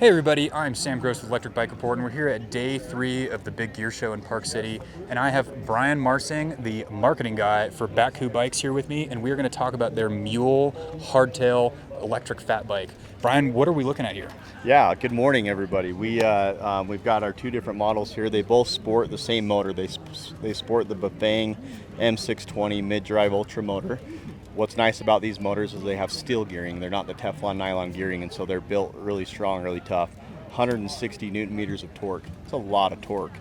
Hey everybody, I'm Sam Gross with Electric Bike Report, and we're here at day 3 of the big gear show in Park City. And I have Brian Marsing, the marketing guy for Bakcou Bikes, here with me, and we're going to talk about their Mule hardtail electric fat bike. Brian, what are we looking at here? Yeah, good morning everybody. We've got our two different models here. They both sport the same motor. They sport the Bafang M620 mid-drive ultra motor. What's nice about these motors is they have steel gearing. They're not the Teflon nylon gearing, and so they're built really strong, really tough. 160 Newton meters of torque. It's a lot of torque.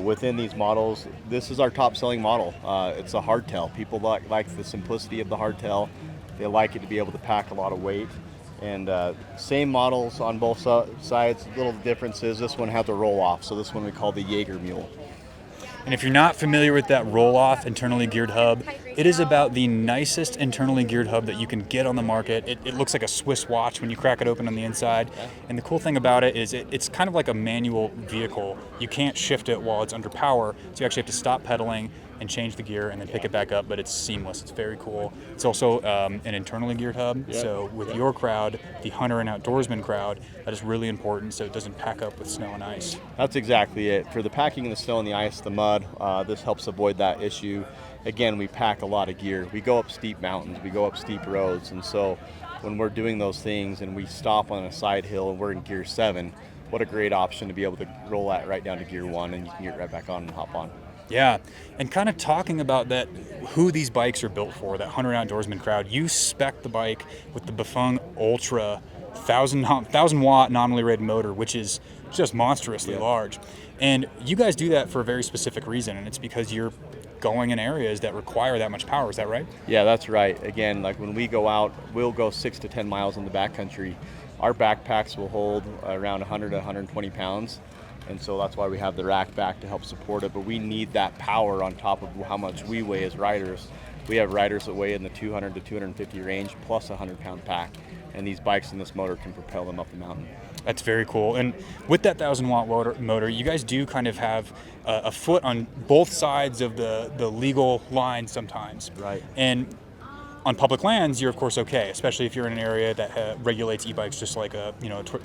Within these models, this is our top selling model. It's a hardtail. People like the simplicity of the hardtail. They like it to be able to pack a lot of weight. And same models on both sides, little differences. This one has a roll-off, so this one we call the Jaeger Mule. And if you're not familiar with that roll-off internally geared hub, it is about the nicest internally geared hub that you can get on the market. It looks like a Swiss watch when you crack it open on the inside. And the cool thing about it is it's kind of like a manual vehicle. You can't shift it while it's under power, so you actually have to stop pedaling and change the gear and then pick it back up, but it's seamless. It's very cool. It's also an internally geared hub, so with your crowd, the hunter and outdoorsman crowd, that is really important so it doesn't pack up with snow and ice. That's exactly it. For the packing in the snow and the ice, the mud, this helps avoid that issue. Again, we pack a lot of gear. We go up steep mountains, we go up steep roads, and so when we're doing those things and we stop on a side hill and we're in gear 7, what a great option to be able to roll that right down to gear 1 and you can get right back on and hop on. Yeah, and kind of talking about that, who these bikes are built for, that hunter and outdoorsman crowd. You spec the bike with the Bafang Ultra 1,000 watt nominally rated motor, which is just monstrously large. And you guys do that for a very specific reason, and it's because you're going in areas that require that much power. Is that right? Yeah, that's right. Again, like when we go out, we'll go 6 to 10 miles in the backcountry. Our backpacks will hold around 100 to 120 pounds. And so that's why we have the rack back to help support it. But we need that power on top of how much we weigh as riders. We have riders that weigh in the 200 to 250 range plus a 100-pound pack. And these bikes in this motor can propel them up the mountain. That's very cool. And with that 1,000 watt motor, you guys do kind of have a foot on both sides of the legal line sometimes. Right. And on public lands, you're of course okay, especially if you're in an area that regulates e-bikes just like a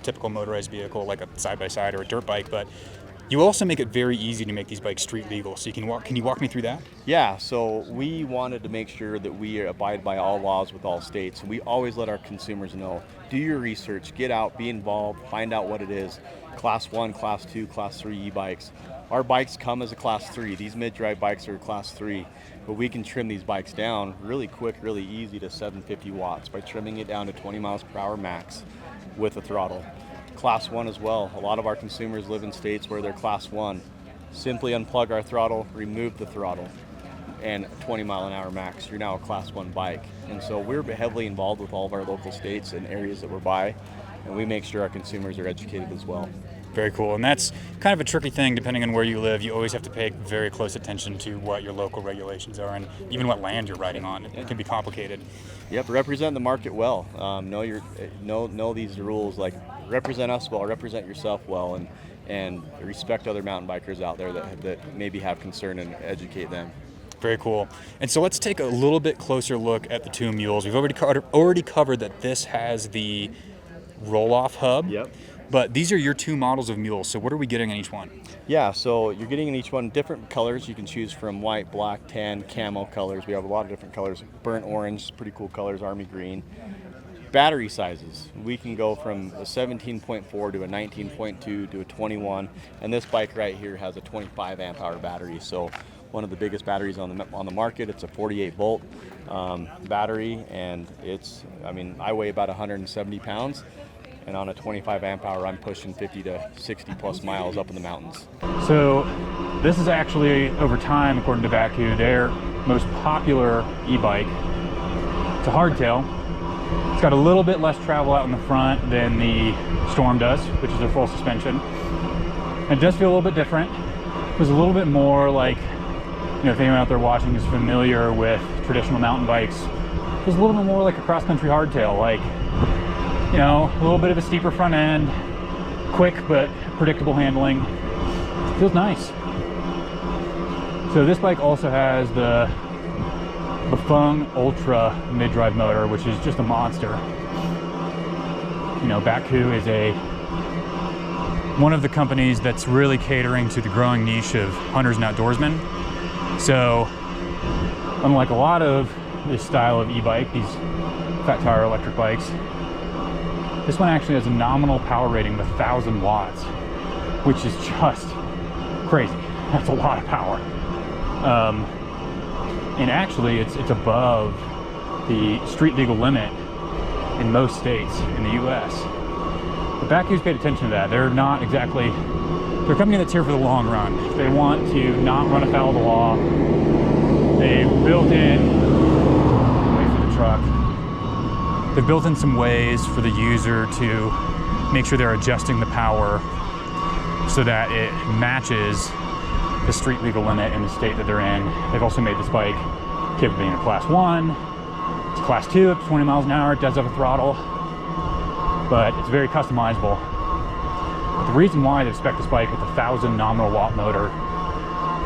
typical motorized vehicle, like a side-by-side or a dirt bike. But you also make it very easy to make these bikes street legal. So can you walk me through that? Yeah. So we wanted to make sure that we abide by all laws with all states. We always let our consumers know: do your research, get out, be involved, find out what it is. Class 1, Class 2, Class 3 e-bikes. Our bikes come as a Class 3. These mid-drive bikes are Class 3, but we can trim these bikes down really quick, really easy to 750 watts by trimming it down to 20 miles per hour max with a throttle. Class 1 as well. A lot of our consumers live in states where they're Class 1. Simply unplug our throttle, remove the throttle, and 20 mile an hour max. You're now a Class 1 bike. And so we're heavily involved with all of our local states and areas that we're by, and we make sure our consumers are educated as well. Very cool. And that's kind of a tricky thing depending on where you live. You always have to pay very close attention to what your local regulations are and even what land you're riding on. It can be complicated. Yep, represent the market well. Know these rules, like represent us well, represent yourself well, and respect other mountain bikers out there that maybe have concern and educate them. Very cool. And so let's take a little bit closer look at the two mules. We've already covered that this has the roll-off hub. Yep. But these are your two models of mules, so what are we getting in each one? Yeah, so you're getting in each one different colors. You can choose from white, black, tan, camo colors. We have a lot of different colors. Burnt orange, pretty cool colors, army green. Battery sizes. We can go from a 17.4 to a 19.2 to a 21, and this bike right here has a 25 amp hour battery. So one of the biggest batteries on the market. It's a 48 volt battery, and I weigh about 170 pounds. And on a 25 amp hour, I'm pushing 50 to 60 plus miles up in the mountains. So this is actually, over time, according to Bakcou, their most popular e-bike. It's a hardtail. It's got a little bit less travel out in the front than the Storm does, which is their full suspension. And it does feel a little bit different. It was a little bit more like, if anyone out there watching is familiar with traditional mountain bikes, it was a little bit more like a cross-country hardtail, like, a little bit of a steeper front end, quick but predictable handling. Feels nice. So this bike also has the Bafang Ultra mid-drive motor, which is just a monster. Bakcou is a one of the companies that's really catering to the growing niche of hunters and outdoorsmen. So unlike a lot of this style of e-bike, these fat tire electric bikes, this one actually has a nominal power rating of 1,000 watts, which is just crazy. That's a lot of power. And actually it's above the street legal limit in most states in the US. But Bakcou's paid attention to that. They're not exactly, they're a company that's here for the long run. If they want to not run afoul of the law, they've built in, wait for the truck, they've built in some ways for the user to make sure they're adjusting the power so that it matches the street legal limit in the state that they're in. They've also made this bike capable of being a class 1. It's class 2 up to 20 miles an hour. It does have a throttle, but it's very customizable. But the reason why they've spec'd this bike with a 1,000 nominal watt motor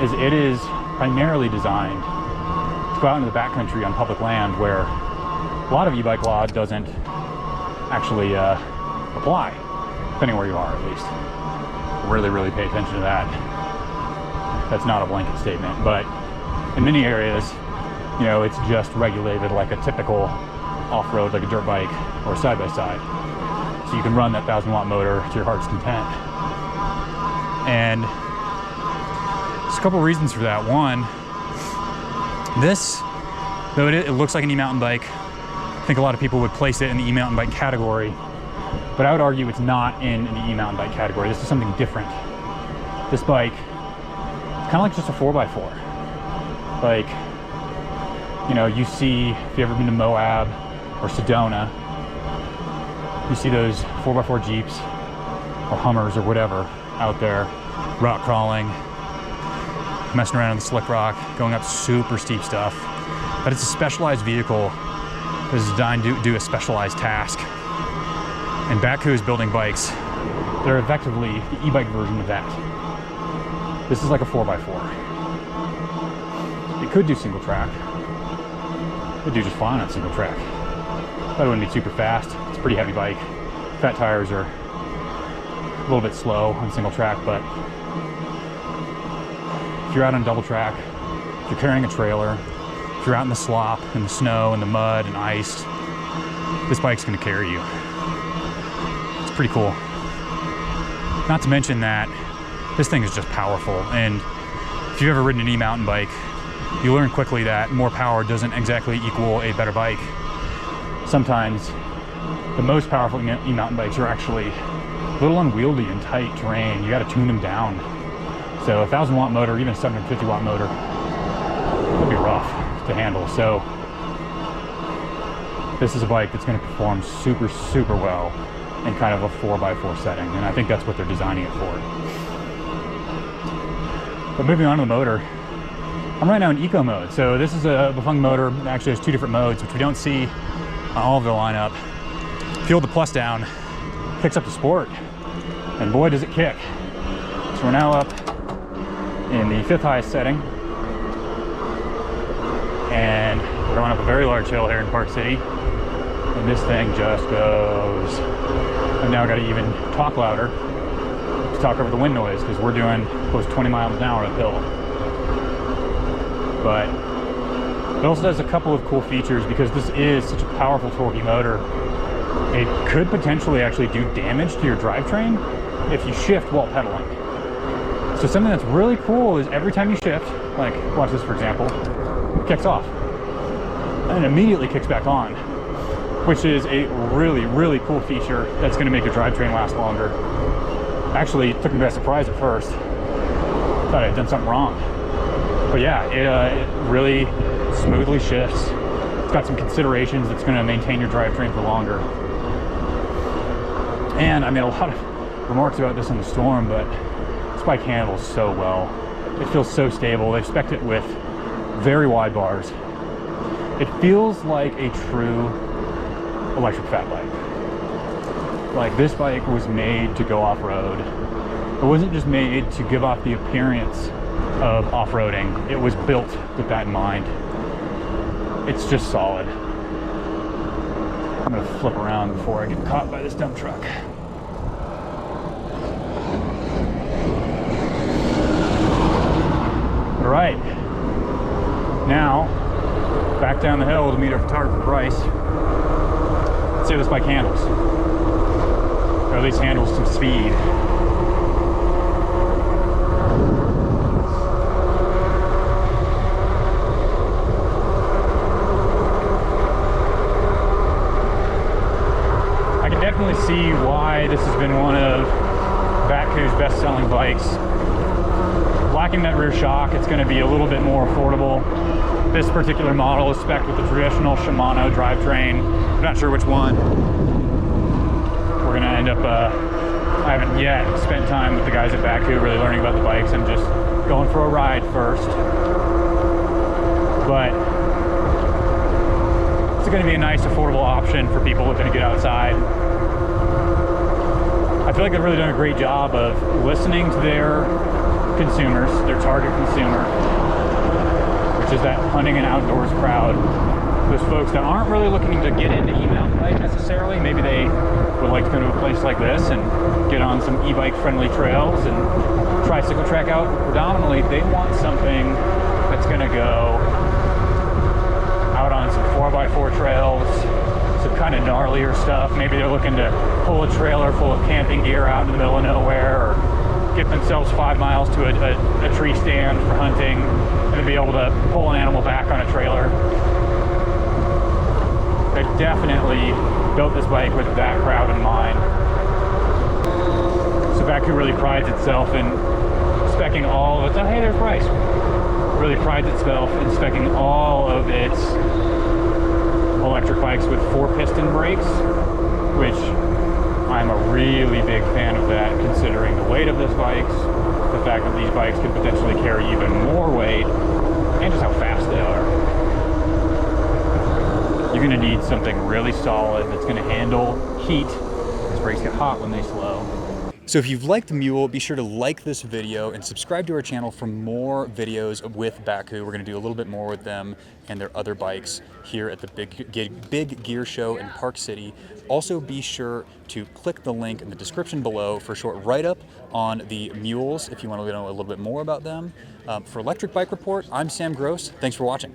is it is primarily designed to go out into the backcountry on public land where a lot of e-bike law doesn't actually apply, depending where you are at least. Really pay attention to that. That's not a blanket statement, but in many areas, you know, it's just regulated like a typical off-road, like a dirt bike or a side-by-side. So you can run that 1,000 watt motor to your heart's content. And there's a couple reasons for that. One, this, though it looks like an e-mountain bike, I think a lot of people would place it in the e-mountain bike category, but I would argue it's not in the e-mountain bike category. This is something different. This bike, it's kind of like just a 4x4. Like, you know, you see, if you've ever been to Moab or Sedona, you see those 4x4 Jeeps or Hummers or whatever out there, rock crawling, messing around in the slick rock, going up super steep stuff. But it's a specialized vehicle that is designed to do a specialized task. And Bakcou is building bikes that are effectively the e-bike version of that. This is like a 4x4. It could do single track. It would do just fine on single track. But it wouldn't be super fast. It's a pretty heavy bike. Fat tires are a little bit slow on single track, but if you're out on double track, if you're carrying a trailer, if you're out in the slop, in the snow, in the mud and ice, this bike's gonna carry you. It's pretty cool. Not to mention that this thing is just powerful, and if you've ever ridden an e-mountain bike, you learn quickly that more power doesn't exactly equal a better bike. Sometimes the most powerful e-mountain bikes are actually a little unwieldy in tight terrain. You got to tune them down. So a 1,000 watt motor, even a 750 watt motor, would be rough to handle. So this is a bike that's going to perform super well in kind of a 4x4 setting, and I think that's what they're designing it for. But moving on to the motor, I'm right now in eco mode. So this is a Bafang motor. It actually has 2 different modes, which we don't see on all of the lineup. If you hold the plus down, it kicks up to sport, and boy does it kick. So we're now up in the 5th highest setting, and we're going up a very large hill here in Park City, and this thing just goes. I've now got to even talk louder to talk over the wind noise, because we're doing close to 20 miles an hour uphill. But it also has a couple of cool features because this is such a powerful torquey motor. It could potentially actually do damage to your drivetrain if you shift while pedaling. So something that's really cool is every time you shift, like watch this for example, it kicks off and immediately kicks back on, which is a really cool feature that's going to make your drivetrain last longer. Actually, it took me by surprise at first. Thought I'd done something wrong. But yeah, it really smoothly shifts. It's got some considerations that's going to maintain your drivetrain for longer. And I made a lot of remarks about this in the storm, but this bike handles so well. It feels so stable. They've spec'd it with very wide bars. It feels like a true electric fat bike. Like, this bike was made to go off-road. It wasn't just made to give off the appearance of off-roading. It was built with that in mind. It's just solid. I'm gonna flip around before I get caught by this dump truck. down the hill to meet our photographer Bryce. Let's see how this bike handles. Or at least handles some speed. I can definitely see why this has been one of Bakcou's best-selling bikes. Lacking that rear shock, it's going to be a little bit more affordable. This particular model is spec'd with the traditional Shimano drivetrain. I'm not sure which one. We're going to end up, I haven't yet spent time with the guys at Bakcou really learning about the bikes. I'm just going for a ride first. But it's going to be a nice affordable option for people looking to get outside. I feel like they've really done a great job of listening to their consumers, their target consumer, which is that hunting and outdoors crowd. Those folks that aren't really looking to get into e-mountain bike necessarily. Maybe they would like to go to a place like this and get on some e-bike friendly trails and tricycle track out. Predominantly, they want something that's going to go out on some 4x4 trails, some kind of gnarlier stuff. Maybe they're looking to pull a trailer full of camping gear out in the middle of nowhere, or get themselves 5 miles to a tree stand for hunting, and to be able to pull an animal back on a trailer. They definitely built this bike with that crowd in mind. So Bakcou really prides itself in speccing all of its, oh hey, there's Bryce. Really prides itself in speccing all of its electric bikes with 4-piston brakes, which I'm a really big fan of that, considering the weight of this bikes, the fact that these bikes can potentially carry even more weight, and just how fast they are. You're going to need something really solid that's going to handle heat, because brakes get hot when they slow. So if you've liked the Mule, be sure to like this video and subscribe to our channel for more videos with Bakcou. We're going to do a little bit more with them and their other bikes here at the Big Gear Show in Park City. Also be sure to click the link in the description below for a short write-up on the Mules if you want to know a little bit more about them. For Electric Bike Report, I'm Sam Gross. Thanks for watching.